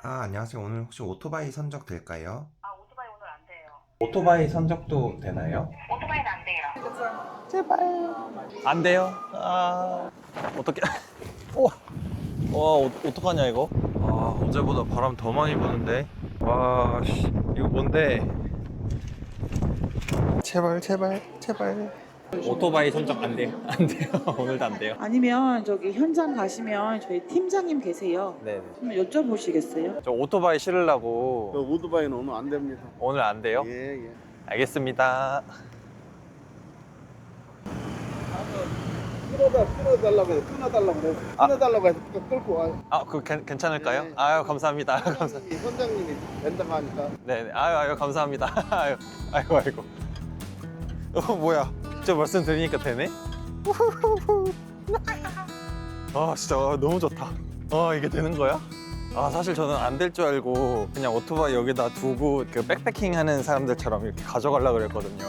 안녕하세요. 오늘 혹시 오토바이 선적 될까요? 오토바이 오늘 안 돼요. 오토바이 선적도 되나요? 오토바이는 안 돼요. 제발. 안 돼요? 어떻게? 어떡하냐 이거? 어제보다 바람 더 많이 부는데. 와, 씨, 이거 뭔데? 제발, 제발, 제발. 오토바이 선적 안 돼요? 안 돼요. 오늘도 안 돼요. 아니면 저기 현장 가시면 저희 팀장님 계세요. 네. 한번 여쭤보시겠어요? 저 오토바이 실으려고 오토바이는 오늘 안 됩니다. 오늘 안 돼요? 예. 알겠습니다. 끊어달라고 해서 끊어달라고 해서 끌고 와요. 그거 괜찮을까요? 네. 감사합니다. 감사합니다. 이 선장님이 된다고 하니까. 네, 아유, 감사합니다. 아이고. 뭐야? 진짜 말씀드리니까 되네? 진짜 너무 좋다. 이게 되는 거야? 사실 저는 안 될 줄 알고 그냥 오토바이 여기다 두고 그 백패킹 하는 사람들처럼 이렇게 가져가려고 그랬거든요.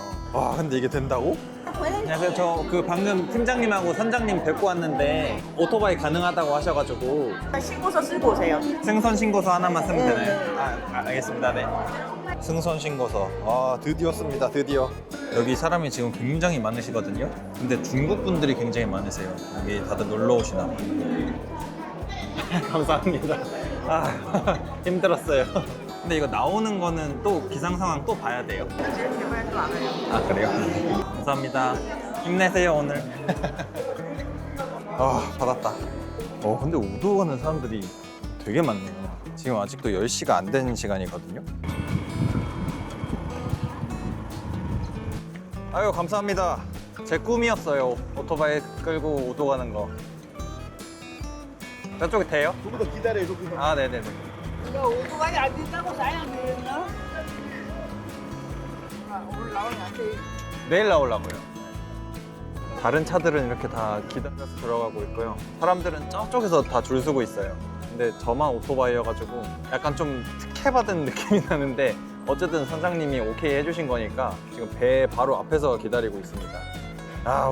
근데 이게 된다고? 안녕하세요. 저 그 방금 팀장님하고 선장님 뵙고 왔는데 오토바이 가능하다고 하셔가지고 신고서 쓰고 오세요. 승선 신고서 하나만 쓰면 되나요? 알겠습니다. 네. 승선 신고서. 드디어 씁니다. 드디어. 여기 사람이 지금 굉장히 많으시거든요. 근데 중국 분들이 굉장히 많으세요. 여기 다들 놀러 오시나 봐요. 감사합니다. 힘들었어요. 근데 이거 나오는 거는 또 기상 상황 또 봐야 돼요. 제발 또안 해요. 그래요? 감사합니다. 힘내세요 오늘. 받았다. 근데 우도 가는 사람들이 되게 많네요. 지금 아직도 10시가 안 된 시간이거든요. 감사합니다. 제 꿈이었어요. 오토바이 끌고 우도 가는 거. 저쪽에 돼요? 조금 더 기다려요. 조금 더. 네네네. 오토바이 안 된다고 사야 되나? 오늘 나오면 안 돼. 내일 나오려고요. 다른 차들은 이렇게 다 기다려서 들어가고 있고요. 사람들은 저쪽에서 다 줄 서고 있어요. 근데 저만 오토바이여가지고 약간 좀 특혜받은 느낌이 나는데 어쨌든 선장님이 오케이 해주신 거니까 지금 배 바로 앞에서 기다리고 있습니다.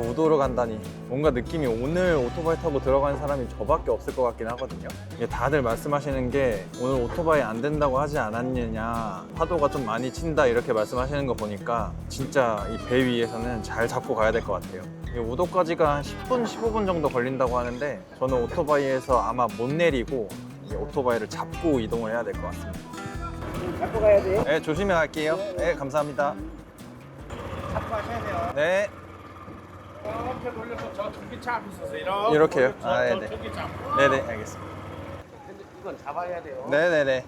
우도로 간다니. 뭔가 느낌이 오늘 오토바이 타고 들어가는 사람이 저밖에 없을 것 같긴 하거든요. 이게 다들 말씀하시는 게 오늘 오토바이 안 된다고 하지 않았느냐, 파도가 좀 많이 친다 이렇게 말씀하시는 거 보니까 진짜 이 배 위에서는 잘 잡고 가야 될 것 같아요. 이 우도까지가 한 10분, 15분 정도 걸린다고 하는데 저는 오토바이에서 아마 못 내리고 이 오토바이를 잡고 이동을 해야 될 것 같습니다. 잡고 가야 돼요? 네, 조심히 갈게요. 네, 감사합니다. 잡고 하셔야 돼요. 네. 이렇게 돌려서 저 전기차 앞에 있어서 이렇게요? 저 네네. 전기차. 네네, 알겠습니다. 근데 이건 잡아야 돼요. 네네네.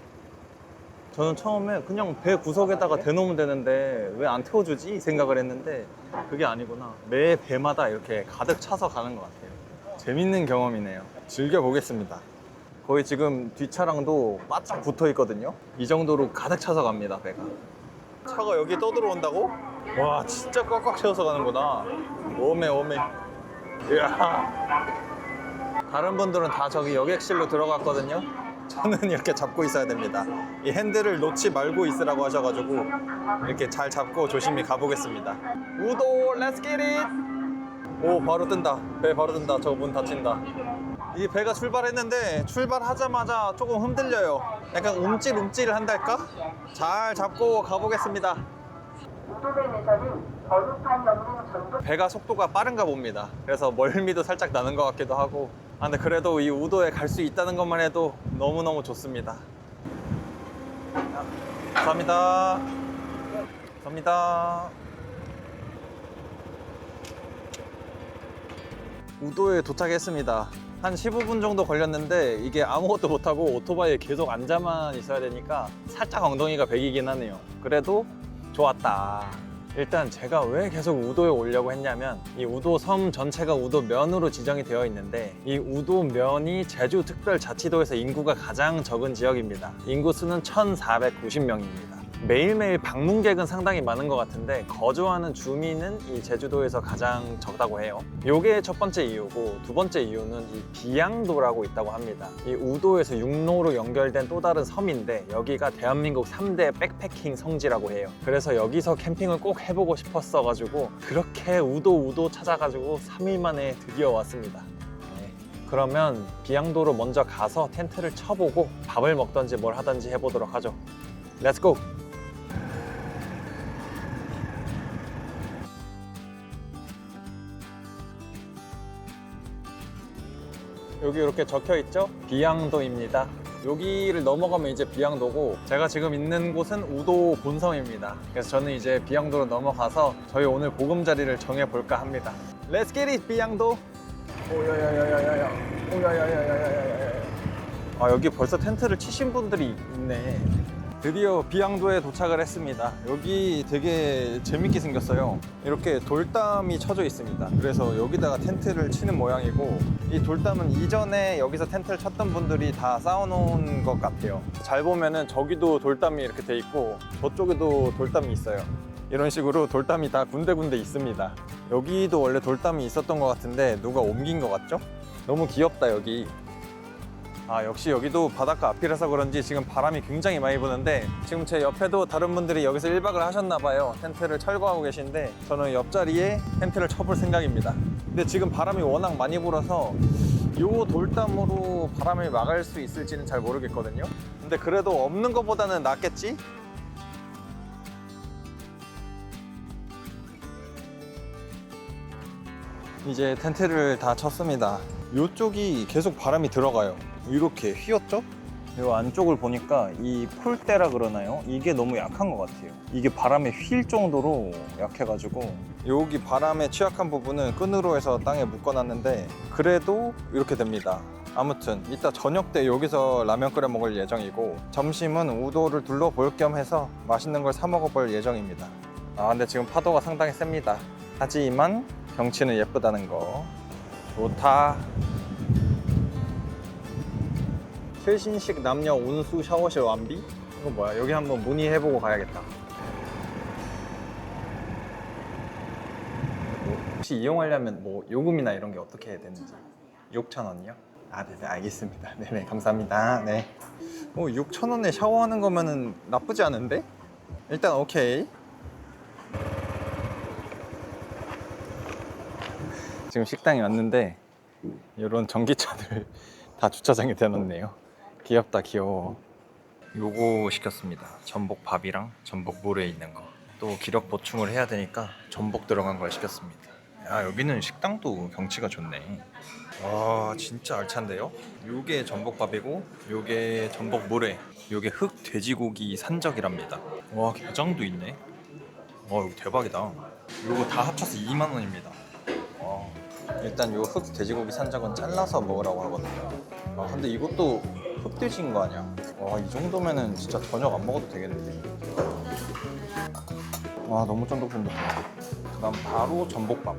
저는 처음에 그냥 배 구석에다가 대놓으면 되는데 왜 안 태워주지? 이 생각을 했는데 그게 아니구나. 매 배마다 이렇게 가득 차서 가는 것 같아요. 재밌는 경험이네요. 즐겨보겠습니다. 거의 지금 뒷차랑도 바짝 붙어 있거든요. 이 정도로 가득 차서 갑니다, 배가. 차가 여기 떠들어온다고? 와, 진짜 꽉꽉 채워서 가는구나. 오메. 이야. 다른 분들은 다 저기 여객실로 들어갔거든요. 저는 이렇게 잡고 있어야 됩니다. 이 핸들을 놓지 말고 있으라고 하셔가지고 이렇게 잘 잡고 조심히 가보겠습니다. 우도, 렛츠 겟 잇! 바로 뜬다. 배 바로 뜬다. 저 문 닫힌다. 이 배가 출발했는데 출발하자마자 조금 흔들려요. 약간 움찔움찔 한달까? 잘 잡고 가보겠습니다. 배가 속도가 빠른가 봅니다. 그래서 멀미도 살짝 나는 것 같기도 하고. 근데 그래도 이 우도에 갈 수 있다는 것만 해도 너무너무 좋습니다. 감사합니다. 감사합니다. 우도에 도착했습니다. 한 15분 정도 걸렸는데 이게 아무것도 못하고 오토바이에 계속 앉아만 있어야 되니까 살짝 엉덩이가 베기긴 하네요. 그래도 좋았다. 일단 제가 왜 계속 우도에 오려고 했냐면 이 우도 섬 전체가 우도면으로 지정이 되어 있는데 이 우도면이 제주특별자치도에서 인구가 가장 적은 지역입니다. 인구수는 1,490명입니다. 매일매일 방문객은 상당히 많은 것 같은데 거주하는 주민은 이 제주도에서 가장 적다고 해요. 요게 첫 번째 이유고, 두 번째 이유는 이 비양도라고 있다고 합니다. 이 우도에서 육로로 연결된 또 다른 섬인데 여기가 대한민국 3대 백패킹 성지라고 해요. 그래서 여기서 캠핑을 꼭 해보고 싶었어 가지고 그렇게 우도 찾아가지고 3일 만에 드디어 왔습니다. 그러면 비양도로 먼저 가서 텐트를 쳐보고 밥을 먹던지 뭘 하던지 해보도록 하죠. 렛츠고! 여기 이렇게 적혀 있죠? 비양도입니다. 여기를 넘어가면 이제 비양도고, 제가 지금 있는 곳은 우도 본섬입니다. 그래서 저는 이제 비양도로 넘어가서 저희 오늘 보금자리를 정해볼까 합니다. Let's get it, 비양도! 오야야야야야야. 오야야야야야야야. 아, 여기 벌써 텐트를 치신 분들이 있네. 드디어 비양도에 도착을 했습니다. 여기 되게 재밌게 생겼어요. 이렇게 돌담이 쳐져 있습니다. 그래서 여기다가 텐트를 치는 모양이고, 이 돌담은 이전에 여기서 텐트를 쳤던 분들이 다 쌓아놓은 것 같아요. 잘 보면은 저기도 돌담이 이렇게 돼 있고 저쪽에도 돌담이 있어요. 이런 식으로 돌담이 다 군데군데 있습니다. 여기도 원래 돌담이 있었던 것 같은데 누가 옮긴 것 같죠? 너무 귀엽다 여기. 아, 역시 여기도 바닷가 앞이라서 그런지 지금 바람이 굉장히 많이 부는데, 지금 제 옆에도 다른 분들이 여기서 1박을 하셨나 봐요. 텐트를 철거하고 계신데 저는 옆자리에 텐트를 쳐볼 생각입니다. 근데 지금 바람이 워낙 많이 불어서 요 돌담으로 바람을 막을 수 있을지는 잘 모르겠거든요. 근데 그래도 없는 것보다는 낫겠지? 이제 텐트를 다 쳤습니다. 이쪽이 계속 바람이 들어가요. 이렇게 휘었죠? 이 안쪽을 보니까 이 폴대라 그러나요? 이게 너무 약한 것 같아요. 이게 바람에 휠 정도로 약해가지고, 여기 바람에 취약한 부분은 끈으로 해서 땅에 묶어놨는데 그래도 이렇게 됩니다. 아무튼 이따 저녁 때 여기서 라면 끓여 먹을 예정이고, 점심은 우도를 둘러볼 겸 해서 맛있는 걸 사 먹어볼 예정입니다. 아, 근데 지금 파도가 상당히 셉니다. 하지만 경치는 예쁘다는 거. 좋다. 최신식 남녀 온수 샤워실 완비? 이거 뭐야? 여기 한번 문의해보고 가야겠다. 혹시 이용하려면 뭐 요금이나 이런 게 어떻게 해야 되는지? 6,000원이요? 아, 네네, 알겠습니다. 네네, 감사합니다. 네. 6,000원에 샤워하는 거면은 나쁘지 않은데? 일단 오케이. 지금 식당에 왔는데 이런 전기차들 다 주차장에 대놨네요. 귀엽다, 귀여워. 요거 시켰습니다. 전복밥이랑 전복 물에 있는 거. 또 기력 보충을 해야 되니까 전복 들어간 걸 시켰습니다. 야, 여기는 식당도 경치가 좋네. 와, 진짜 알찬데요? 요게 전복밥이고 요게 전복 물회, 요게 흑 돼지고기 산적이랍니다. 와, 게장도 있네. 와, 이거 대박이다. 요거 다 합쳐서 2만 원입니다. 와. 일단 요 흑 돼지고기 산적은 잘라서 먹으라고 하거든요. 아, 근데 이것도 흑돼지인 거 아니야? 와, 이 정도면은 진짜 저녁 안 먹어도 되겠는데. 와, 너무 쫀득쫀득해. 그 다음 바로 전복밥.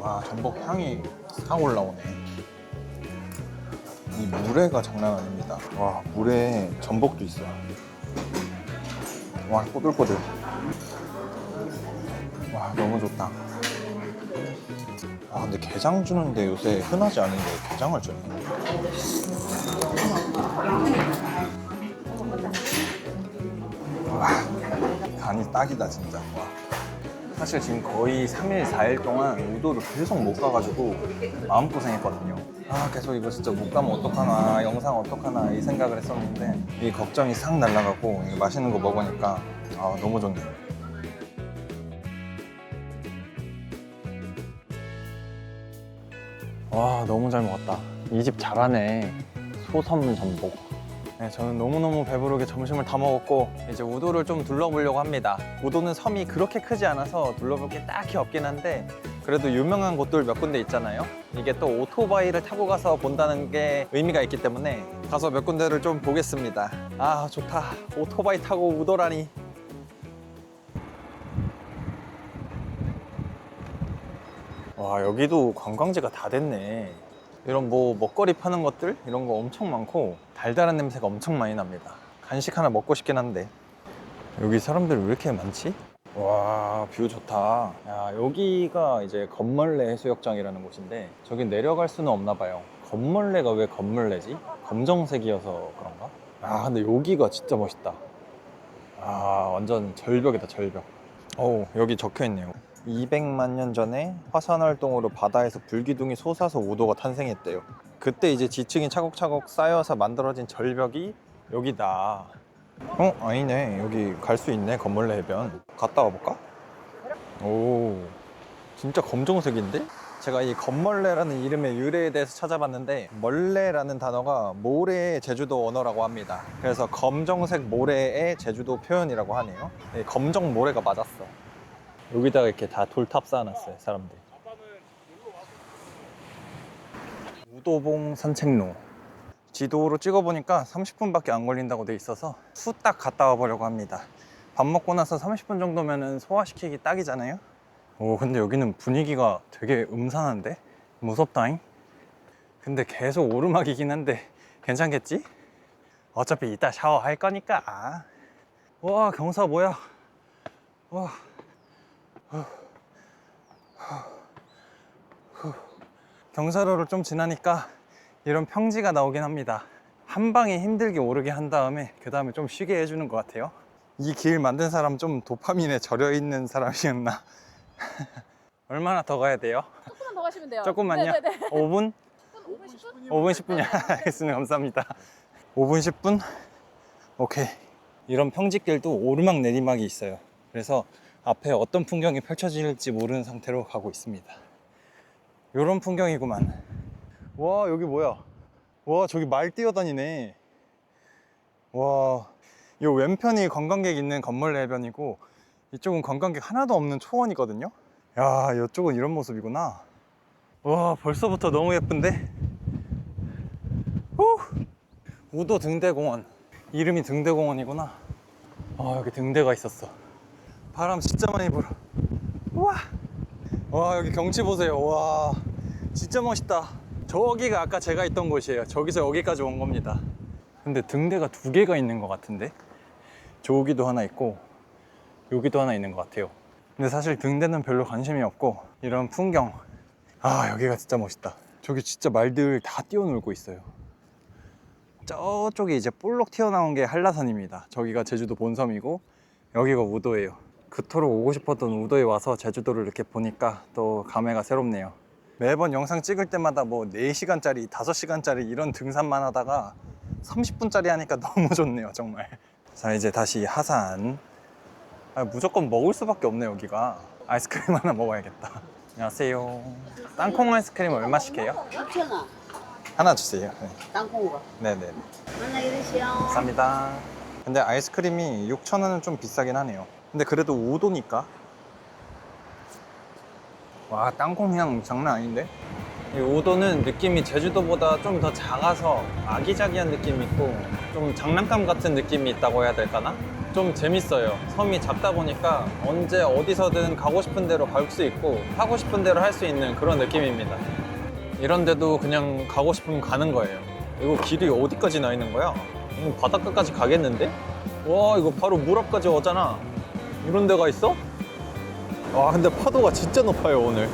와, 전복 향이 싹 올라오네. 이 물회가 장난 아닙니다. 와, 물회에 전복도 있어요. 와, 꼬들꼬들. 와, 너무 좋다. 아, 근데 게장 주는데 요새 흔하지 않은데 게장을 주네. 와, 간이 딱이다 진짜. 와. 사실 지금 거의 3일, 4일 동안 우도를 계속 못 가가지고 마음고생했거든요. 아, 계속 이거 진짜 못 가면 어떡하나, 영상 어떡하나 이 생각을 했었는데, 이 걱정이 싹 날아가고 이거 맛있는 거 먹으니까 아, 너무 좋네요. 와, 너무 잘 먹었다. 이 집 잘하네. 소섬 전복. 네, 저는 너무너무 배부르게 점심을 다 먹었고 이제 우도를 좀 둘러보려고 합니다. 우도는 섬이 그렇게 크지 않아서 둘러볼 게 딱히 없긴 한데 그래도 유명한 곳들 몇 군데 있잖아요. 이게 또 오토바이를 타고 가서 본다는 게 의미가 있기 때문에 가서 몇 군데를 좀 보겠습니다. 아, 좋다. 오토바이 타고 우도라니. 와, 여기도 관광지가 다 됐네. 이런 뭐 먹거리 파는 것들 이런 거 엄청 많고 달달한 냄새가 엄청 많이 납니다. 간식 하나 먹고 싶긴 한데. 여기 사람들 왜 이렇게 많지? 와, 뷰 좋다. 야, 여기가 이제 검멀레 해수욕장이라는 곳인데 저긴 내려갈 수는 없나 봐요. 검멀레가 왜 검멀레지? 검정색이어서 그런가? 아, 근데 여기가 진짜 멋있다. 아, 완전 절벽이다, 절벽. 어우, 여기 적혀 있네요. 200만 년 전에 화산 활동으로 바다에서 불기둥이 솟아서 우도가 탄생했대요. 그때 이제 지층이 차곡차곡 쌓여서 만들어진 절벽이 여기다. 아니네. 여기 갈 수 있네. 검벌레 해변. 갔다 와볼까? 오, 진짜 검정색인데? 제가 이 검벌레라는 이름의 유래에 대해서 찾아봤는데 멀레라는 단어가 모래의 제주도 언어라고 합니다. 그래서 검정색 모래의 제주도 표현이라고 하네요. 네, 검정 모래가 맞았어. 여기다가 이렇게 다 돌탑 쌓아놨어요, 사람들. 우도봉 산책로. 지도로 찍어보니까 30분밖에 안 걸린다고 돼 있어서 후딱 갔다 와보려고 합니다. 밥 먹고 나서 30분 정도면 소화시키기 딱이잖아요. 오, 근데 여기는 분위기가 되게 음산한데? 무섭다잉? 근데 계속 오르막이긴 한데 괜찮겠지? 어차피 이따 샤워할 거니까. 와, 경사 뭐야? 와. 경사로를 좀 지나니까 이런 평지가 나오긴 합니다. 한 방에 힘들게 오르게 한 다음에 그 다음에 좀 쉬게 해주는 것 같아요. 이 길 만든 사람 좀 도파민에 절여 있는 사람이었나? 얼마나 더 가야 돼요? 조금만 더 가시면 돼요. 조금만요? 네네네. 5분? 5분 10분? 5분 10분이요? 알겠습니다. 감사합니다. 5분 10분? 오케이. 이런 평지길도 오르막 내리막이 있어요. 그래서 앞에 어떤 풍경이 펼쳐질지 모르는 상태로 가고 있습니다. 요런 풍경이구만. 와, 여기 뭐야? 와, 저기 말 뛰어다니네. 와, 요 왼편이 관광객 있는 검벌레 해변이고 이쪽은 관광객 하나도 없는 초원이거든요. 야, 이쪽은 이런 모습이구나. 와, 벌써부터 너무 예쁜데? 후! 우도 등대공원. 이름이 등대공원이구나. 여기 등대가 있었어. 바람 진짜 많이 불어. 우와! 와, 여기 경치 보세요. 와, 진짜 멋있다. 저기가 아까 제가 있던 곳이에요. 저기서 여기까지 온 겁니다. 근데 등대가 2개가 있는 것 같은데? 저기도 하나 있고 여기도 하나 있는 것 같아요. 근데 사실 등대는 별로 관심이 없고 이런 풍경, 여기가 진짜 멋있다. 저기 진짜 말들 다 뛰어놀고 있어요. 저쪽에 이제 볼록 튀어나온 게 한라산입니다. 저기가 제주도 본섬이고 여기가 우도예요. 그토록 오고 싶었던 우도에 와서 제주도를 이렇게 보니까 또 감회가 새롭네요. 매번 영상 찍을 때마다 뭐 4시간짜리, 5시간짜리 이런 등산만 하다가 30분짜리 하니까 너무 좋네요, 정말. 자, 이제 다시 하산. 무조건 먹을 수밖에 없네, 여기가. 아이스크림 하나 먹어야겠다. 안녕하세요. 땅콩 아이스크림 얼마씩 해요? 6,000원. 하나 주세요. 네. 땅콩으로. 네네. 만나게 되시오. 감사합니다. 근데 아이스크림이 6,000원은 좀 비싸긴 하네요. 근데 그래도 우도니까. 와, 땅콩 향 장난 아닌데? 이 우도는 느낌이 제주도보다 좀 더 작아서 아기자기한 느낌이 있고 좀 장난감 같은 느낌이 있다고 해야 될까나? 좀 재밌어요. 섬이 작다 보니까 언제 어디서든 가고 싶은 대로 갈 수 있고 하고 싶은 대로 할 수 있는 그런 느낌입니다. 이런데도 그냥 가고 싶으면 가는 거예요. 이거 길이 어디까지 나 있는 거야? 이거 바닷가까지 가겠는데? 와, 이거 바로 물 앞까지 오잖아. 이런 데가 있어? 와, 근데 파도가 진짜 높아요, 오늘.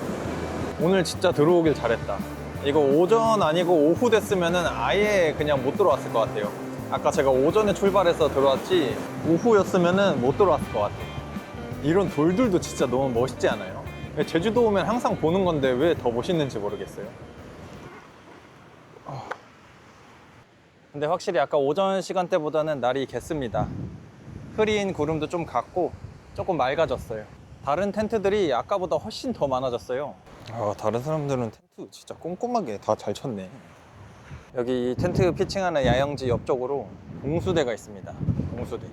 오늘 진짜 들어오길 잘했다. 이거 오전 아니고 오후 됐으면은 아예 그냥 못 들어왔을 것 같아요. 아까 제가 오전에 출발해서 들어왔지 오후였으면은 못 들어왔을 것 같아요. 이런 돌들도 진짜 너무 멋있지 않아요? 제주도 오면 항상 보는 건데 왜 더 멋있는지 모르겠어요. 근데 확실히 아까 오전 시간대보다는 날이 겠습니다. 흐린 구름도 좀 갔고 조금 맑아졌어요. 다른 텐트들이 아까보다 훨씬 더 많아졌어요. 다른 사람들은 텐트 진짜 꼼꼼하게 다 잘 쳤네. 여기 텐트 피칭하는 야영지 옆쪽으로 공수대가 있습니다. 공수대.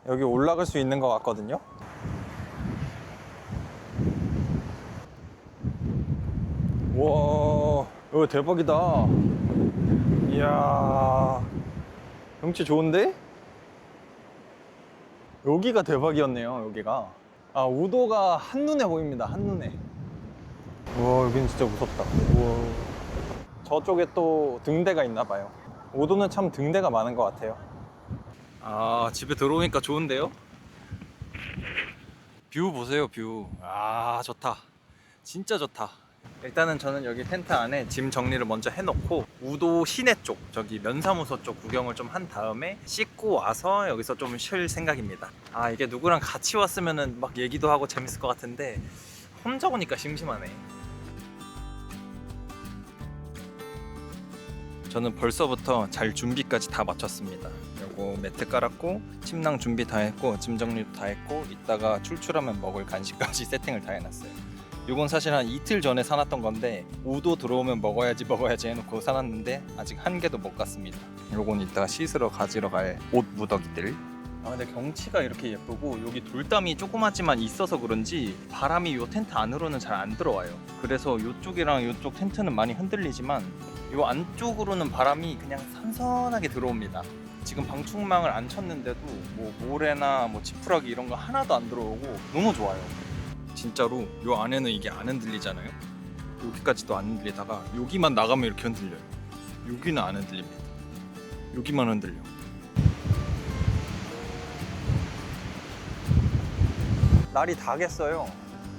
여기 올라갈 수 있는 것 같거든요. 우와, 이거 대박이다. 이야, 경치 좋은데? 여기가 대박이었네요. 여기가. 우도가 한눈에 보입니다. 한눈에. 우와, 여긴 진짜 무섭다. 우와. 저쪽에 또 등대가 있나 봐요. 우도는 참 등대가 많은 것 같아요. 집에 들어오니까 좋은데요? 뷰 보세요, 뷰. 좋다. 진짜 좋다. 일단은 저는 여기 텐트 안에 짐 정리를 먼저 해놓고 우도 시내 쪽, 저기 면사무소 쪽 구경을 좀 한 다음에 씻고 와서 여기서 좀 쉴 생각입니다. 이게 누구랑 같이 왔으면은 막 얘기도 하고 재밌을 것 같은데 혼자 오니까 심심하네. 저는 벌써부터 잘 준비까지 다 마쳤습니다. 요거 매트 깔았고 침낭 준비 다 했고 짐 정리도 다 했고 이따가 출출하면 먹을 간식까지 세팅을 다 해놨어요. 요건 사실 한 이틀 전에 사놨던 건데 우도 들어오면 먹어야지 해놓고 사놨는데 아직 한 개도 못 갔습니다. 요건 이따가 씻으러 가지러 갈 옷 무더기들. 아 근데 경치가 이렇게 예쁘고 여기 돌담이 조그맣지만 있어서 그런지 바람이 요 텐트 안으로는 잘 안 들어와요. 그래서 요쪽이랑 요쪽 텐트는 많이 흔들리지만 요 안쪽으로는 바람이 그냥 선선하게 들어옵니다. 지금 방충망을 안 쳤는데도 뭐 모래나 뭐 지푸라기 이런 거 하나도 안 들어오고 너무 좋아요. 진짜로 요 안에는 이게 안 흔들리잖아요. 여기까지도 안 흔들리다가 여기만 나가면 이렇게 흔들려요. 여기는 안 흔들립니다. 여기만 흔들려. 날이 다 겠어요.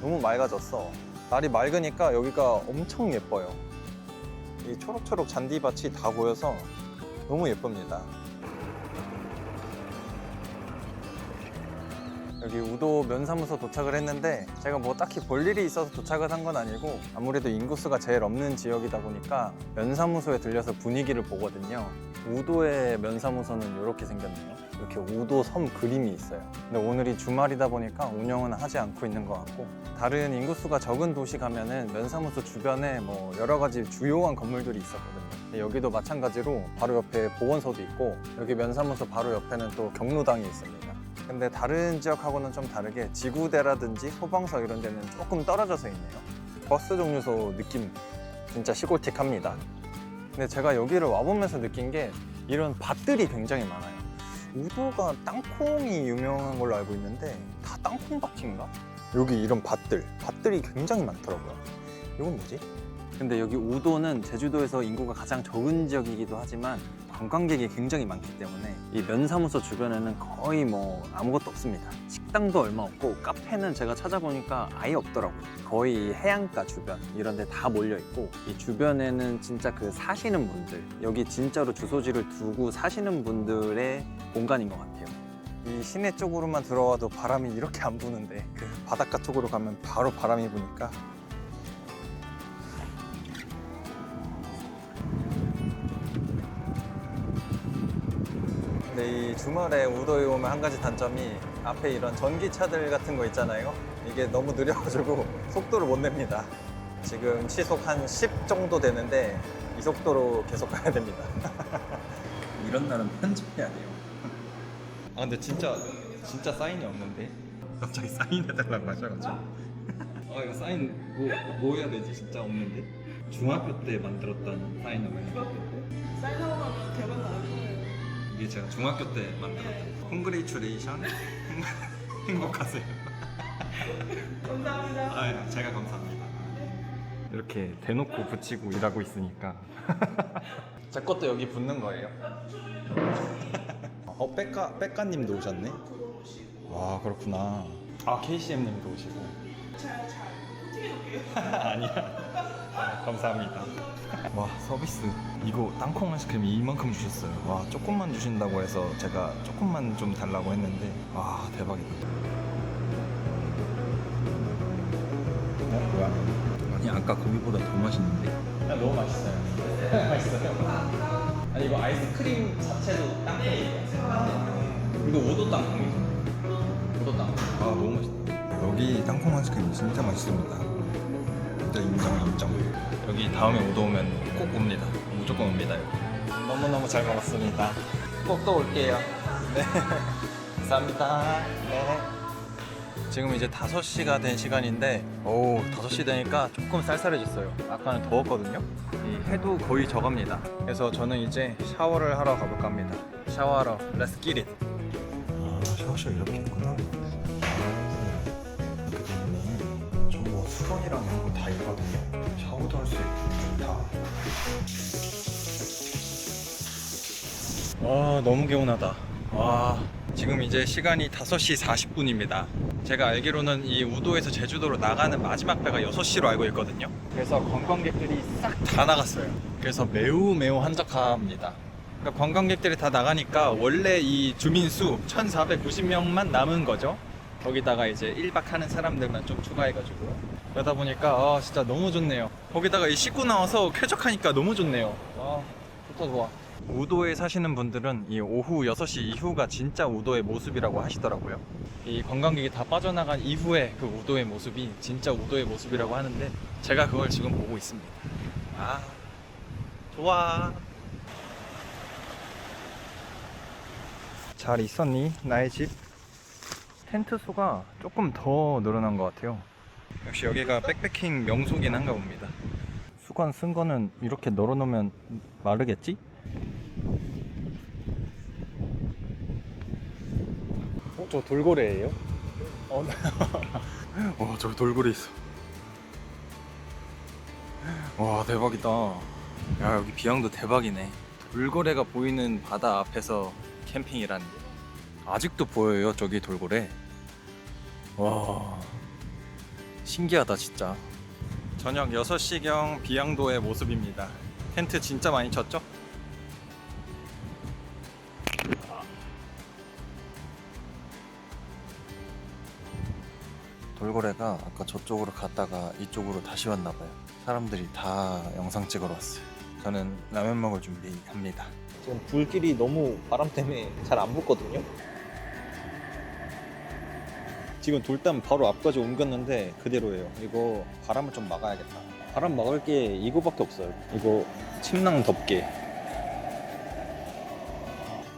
너무 맑아졌어. 날이 맑으니까 여기가 엄청 예뻐요. 이 초록초록 잔디밭이 다 보여서 너무 예쁩니다. 여기 우도 면사무소 도착을 했는데 제가 뭐 딱히 볼 일이 있어서 도착을 한 건 아니고 아무래도 인구수가 제일 없는 지역이다 보니까 면사무소에 들려서 분위기를 보거든요. 우도의 면사무소는 이렇게 생겼네요. 이렇게 우도 섬 그림이 있어요. 근데 오늘이 주말이다 보니까 운영은 하지 않고 있는 것 같고 다른 인구수가 적은 도시 가면은 면사무소 주변에 뭐 여러 가지 주요한 건물들이 있었거든요. 근데 여기도 마찬가지로 바로 옆에 보건소도 있고 여기 면사무소 바로 옆에는 또 경로당이 있습니다. 근데 다른 지역하고는 좀 다르게 지구대라든지 소방서 이런 데는 조금 떨어져서 있네요. 버스 정류소 느낌 진짜 시골틱합니다. 근데 제가 여기를 와보면서 느낀 게 이런 밭들이 굉장히 많아요. 우도가 땅콩이 유명한 걸로 알고 있는데 다 땅콩밭인가? 여기 이런 밭들이 굉장히 많더라고요. 이건 뭐지? 근데 여기 우도는 제주도에서 인구가 가장 적은 지역이기도 하지만 관광객이 굉장히 많기 때문에 이 면사무소 주변에는 거의 뭐 아무것도 없습니다. 식당도 얼마 없고 카페는 제가 찾아보니까 아예 없더라고요. 거의 해안가 주변 이런 데 다 몰려 있고 이 주변에는 진짜 그 사시는 분들 여기 진짜로 주소지를 두고 사시는 분들의 공간인 것 같아요. 이 시내 쪽으로만 들어와도 바람이 이렇게 안 부는데 그 바닷가 쪽으로 가면 바로 바람이 부니까 근데 이 주말에 우도에 오면 한 가지 단점이 앞에 이런 전기차들 같은 거 있잖아요. 이게 너무 느려가지고 속도를 못 냅니다. 지금 시속 한 10 정도 되는데 이 속도로 계속 가야 됩니다. 이런 날은 편집해야 돼요. 아 근데 진짜 사인이 없는데 갑자기 사인해달라고 하셔가지고 아 이거 사인 뭐 해야 되지? 진짜 없는데 중학교 때 만들었던 사인이에요. 사인하고 나면 대박 나는 거예요. 이게 제가 중학교 때 만들었던 콩그레이츄레이션 행복하세요. 감사합니다. 아 제가 감사합니다. 이렇게 대놓고 붙이고 일하고 있으니까 제 것도 여기 붙는 거예요. 백가님도 오셨네. 와 그렇구나. 아 KCM님도 오시고. 아니야. 아, 감사합니다. 와 서비스 이거 땅콩 아이스크림이 이만큼 주셨어요. 와 조금만 주신다고 해서 제가 조금만 좀 달라고 했는데 와 대박이다. 뭐야? 아니 아까 거기보다 더 맛있는데? 너무 맛있어요. 맛있어요. 아니 이거 아이스크림 자체도 땅콩이에요. 이거 우도 땅콩이죠. 우도 땅콩. 아 너무 맛있다. 여기 땅콩 아이스크림 진짜 맛있습니다. 진짜 인정. 여기 다음에 우도 오면 꼭 옵니다. 무조건 옵니다. 여기. 너무너무 잘 먹었습니다. 꼭 또 올게요. 네. 감사합니다. 네. 지금 이제 5시가 된 시간인데 5시 되니까 조금 쌀쌀해졌어요. 아까는 더웠거든요. 이 해도 거의 저갑니다. 그래서 저는 이제 샤워를 하러 가볼까 합니다. 샤워하러 Let's get it. 아 샤워실 이렇게 있구나. 이렇게 되네. 저 뭐 수건이랑 이런 거 다 있거든요. 샤워도 할 수 있고 좋다. 와 너무 개운하다. 와 지금 이제 시간이 5시 40분입니다. 제가 알기로는 이 우도에서 제주도로 나가는 마지막 배가 6시로 알고 있거든요. 그래서 관광객들이 싹 다 나갔어요. 그래서 매우 한적합니다. 그러니까 관광객들이 다 나가니까 원래 이 주민 수 1490명만 남은 거죠. 거기다가 이제 1박 하는 사람들만 좀 추가해가지고 그러다 보니까 진짜 너무 좋네요. 거기다가 이 씻고 나와서 쾌적하니까 너무 좋네요. 좋다 좋아. 우도에 사시는 분들은 이 오후 6시 이후가 진짜 우도의 모습이라고 하시더라고요. 이 관광객이 다 빠져나간 이후에 그 우도의 모습이 진짜 우도의 모습이라고 하는데 제가 그걸 지금 보고 있습니다. 좋아. 잘 있었니? 나의 집? 텐트 수가 조금 더 늘어난 것 같아요. 역시 여기가 백패킹 명소긴 한가 봅니다. 수건 쓴 거는 이렇게 널어놓으면 마르겠지? 저 돌고래예요? 저 돌고래 있어. 와, 대박이다. 야, 여기 비양도 대박이네. 돌고래가 보이는 바다 앞에서 캠핑이라니. 아직도 보여요, 저기 돌고래. 와, 신기하다 진짜. 저녁 6시경 비양도의 모습입니다. 텐트 진짜 많이 쳤죠? 돌고래가 아까 저쪽으로 갔다가 이쪽으로 다시 왔나봐요. 사람들이 다 영상 찍으러 왔어요. 저는 라면 먹을 준비합니다. 지금 불길이 너무 바람 때문에 잘 안 붙거든요. 지금 돌담 바로 앞까지 옮겼는데 그대로예요. 이거 바람을 좀 막아야겠다. 바람 막을 게 이거밖에 없어요. 이거 침낭 덮개.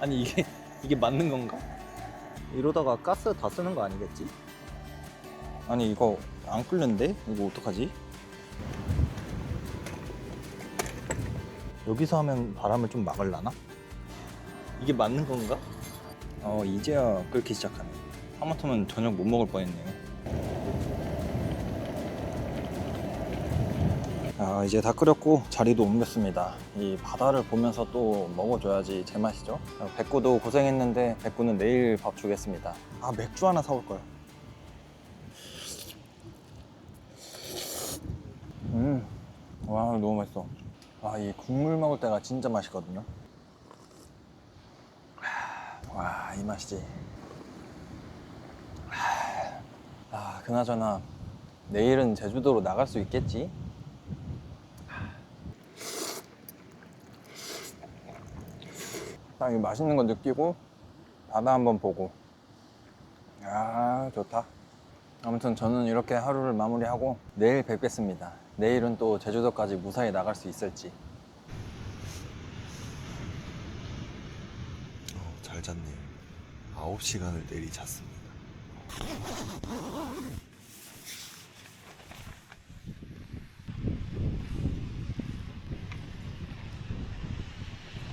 아니 이게 맞는 건가? 이러다가 가스 다 쓰는 거 아니겠지? 아니 이거 안 끓는데? 이거 어떡하지? 여기서 하면 바람을 좀 막을라나? 이게 맞는 건가? 이제야 끓기 시작하네. 하마터면 저녁 못 먹을 뻔했네요. 이제 다 끓였고 자리도 옮겼습니다. 이 바다를 보면서 또 먹어줘야지 제맛이죠. 백구도 고생했는데 백구는 내일 밥 주겠습니다. 맥주 하나 사올 거야. 와, 너무 맛있어. 이 국물 먹을 때가 진짜 맛있거든요. 와, 이 맛이지. 그나저나 내일은 제주도로 나갈 수 있겠지? 딱 이 맛있는 거 느끼고 바다 한번 보고. 좋다. 아무튼 저는 이렇게 하루를 마무리하고 내일 뵙겠습니다. 내일은 또 제주도까지 무사히 나갈 수 있을지. 잘 잤네요. 9시간을 내리 잤습니다.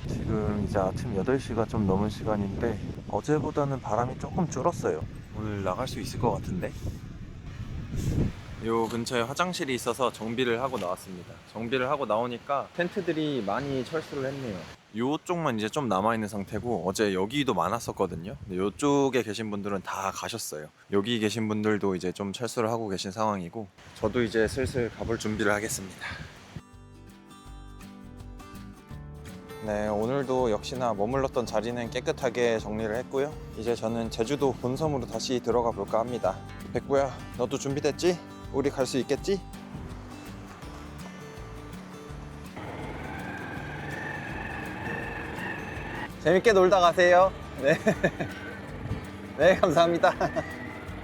지금 이제 아침 8시가 좀 넘은 시간인데 어제보다는 바람이 조금 줄었어요. 오늘 나갈 수 있을 것 같은데? 요 근처에 화장실이 있어서 정비를 하고 나왔습니다. 정비를 하고 나오니까 텐트들이 많이 철수를 했네요. 요쪽만 이제 좀 남아있는 상태고 어제 여기도 많았었거든요. 근데 요쪽에 계신 분들은 다 가셨어요. 여기 계신 분들도 이제 좀 철수를 하고 계신 상황이고 저도 이제 슬슬 가볼 준비를 하겠습니다. 네, 오늘도 역시나 머물렀던 자리는 깨끗하게 정리를 했고요. 이제 저는 제주도 본섬으로 다시 들어가 볼까 합니다. 백구야, 너도 준비됐지? 우리 갈 수 있겠지? 재밌게 놀다 가세요. 네. 네, 감사합니다.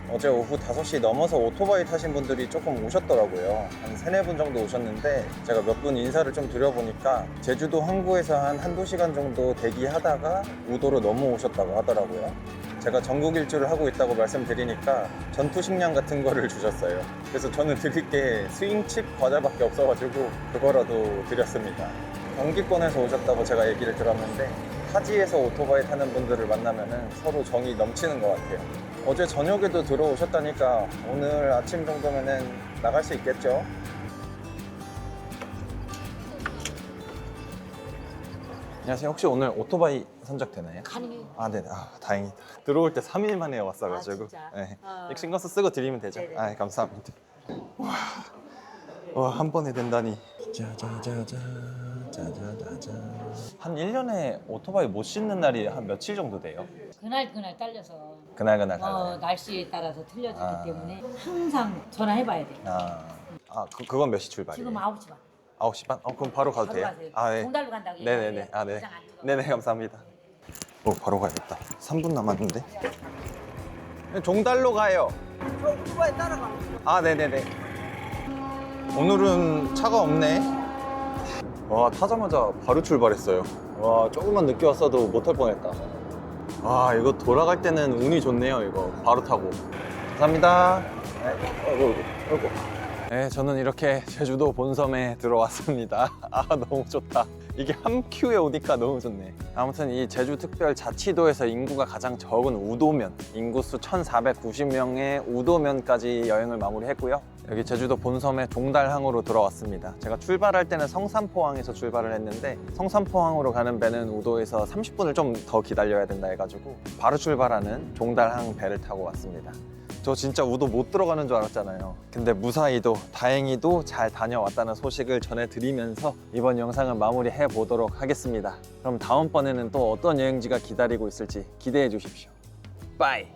어제 오후 5시 넘어서 오토바이 타신 분들이 조금 오셨더라고요. 한 3-4분 정도 오셨는데 제가 몇 분 인사를 좀 드려보니까 제주도 항구에서 한 1-2시간 정도 대기하다가 우도로 넘어오셨다고 하더라고요. 제가 전국 일주를 하고 있다고 말씀드리니까 전투식량 같은 거를 주셨어요. 그래서 저는 드릴 게 스윙칩 과자밖에 없어가지고 그거라도 드렸습니다. 경기권에서 오셨다고 제가 얘기를 들었는데 타지에서 오토바이 타는 분들을 만나면 서로 정이 넘치는 것 같아요. 어제 저녁에도 들어오셨다니까 오늘 아침 정도면은 나갈 수 있겠죠? 안녕하세요. 혹시 오늘 오토바이 선적되나요? 가능해요. 네네. 다행이다. 들어올 때 3일 만에 왔어가지고. 진짜? 네. 어. 신고서 쓰고 드리면 되죠? 네네. 감사합니다. 와, 한 번에 된다니. 짜자자자. 짜자자자. 한 1년에 오토바이 못 싣는 날이 한 며칠 정도 돼요? 그날 딸려서 그날 달라요. 날씨에 따라서 틀려지기 아. 때문에 항상 전화해봐야 돼. 그건 몇 시 출발이에요? 지금 9시 반. 9시 반? 그럼 바로 가도 바로 돼요? 가세요. 네. 종달로 간다고 네네네. 얘기하세요. 네. 도장 안 찍어. 네네, 감사합니다. 바로 가야겠다. 3분 남았는데. 종달로 가요. 저 오토바이 따라가. 네네네. 오늘은 차가 없네. 와, 타자마자 바로 출발했어요. 와, 조금만 늦게 왔어도 못할 뻔했다. 와, 이거 돌아갈 때는 운이 좋네요. 이거 바로 타고. 감사합니다. 아이고. 네, 저는 이렇게 제주도 본섬에 들어왔습니다. 너무 좋다. 이게 한 큐에 오니까 너무 좋네. 아무튼 이 제주특별자치도에서 인구가 가장 적은 우도면, 인구수 1,490명의 우도면까지 여행을 마무리했고요. 여기 제주도 본섬의 종달항으로 들어왔습니다. 제가 출발할 때는 성산포항에서 출발을 했는데 성산포항으로 가는 배는 우도에서 30분을 좀 더 기다려야 된다 해가지고 바로 출발하는 종달항 배를 타고 왔습니다. 저 진짜 우도 못 들어가는 줄 알았잖아요. 근데 무사히도 다행히도 잘 다녀왔다는 소식을 전해드리면서 이번 영상은 마무리해 보도록 하겠습니다. 그럼 다음번에는 또 어떤 여행지가 기다리고 있을지 기대해 주십시오. 빠이!